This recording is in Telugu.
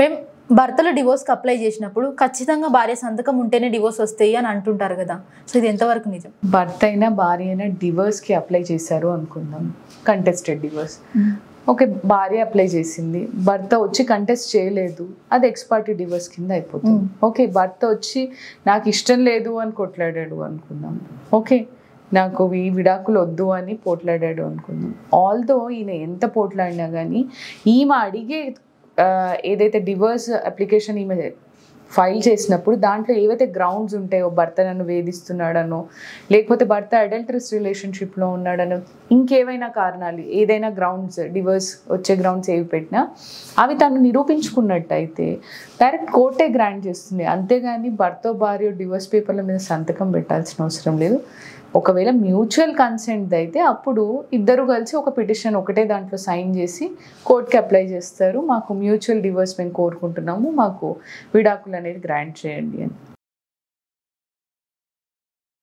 మేము భర్తలు డివోర్స్కి అప్లై చేసినప్పుడు ఖచ్చితంగా భార్య సంతకం ఉంటేనే డివోర్స్ వస్తాయి అని అంటుంటారు కదా, సో ఇది ఎంతవరకు నిజం? భర్త అయినా భార్య అయినా డివోర్స్కి అప్లై చేశారు అనుకుందాం, కంటెస్టెడ్ డివోర్స్. ఓకే, భార్య అప్లై చేసింది, భర్త వచ్చి కంటెస్ట్ చేయలేదు, అది ఎక్స్పార్టీ డివోర్స్ కింద అయిపోతుంది. ఓకే, భర్త వచ్చి నాకు ఇష్టం లేదు అని కొట్లాడాడు అనుకుందాం, ఓకే నాకు ఈ విడాకులు వద్దు అని పోట్లాడాడు అనుకుందాం. ఆల్దో ఈయన ఎంత పోట్లాడినా కానీ ఈమె అడిగే ఏదైతే డివోర్స్ అప్లికేషన్ ఈమె ఫైల్ చేసినప్పుడు దాంట్లో ఏవైతే గ్రౌండ్స్ ఉంటాయో, భర్త నన్ను వేధిస్తున్నాడనో, లేకపోతే భర్త అడల్టరస్ రిలేషన్షిప్లో ఉన్నాడనో, ఇంకేవైనా కారణాలు ఏదైనా గ్రౌండ్స్ డివోర్స్ వచ్చే గ్రౌండ్స్ ఏవి పెట్టినా అవి తను నిరూపించుకున్నట్టయితే డైరెక్ట్ కోర్టే గ్రాంట్ చేస్తుంది. అంతేగాని భర్త భార్య డివోర్స్ పేపర్ల మీద సంతకం పెట్టాల్సిన అవసరం లేదు. ఒకవేళ మ్యూచువల్ కన్సెంట్ అయితే అప్పుడు ఇద్దరు కలిసి ఒక పిటిషన్ ఒకటే దాంట్లో సైన్ చేసి కోర్టుకి అప్లై చేస్తారు, మాకు మ్యూచువల్ డివోర్స్ మేము కోరుకుంటున్నాము, మాకు విడాకులు అనేది గ్రాంట్ చేయండి అని.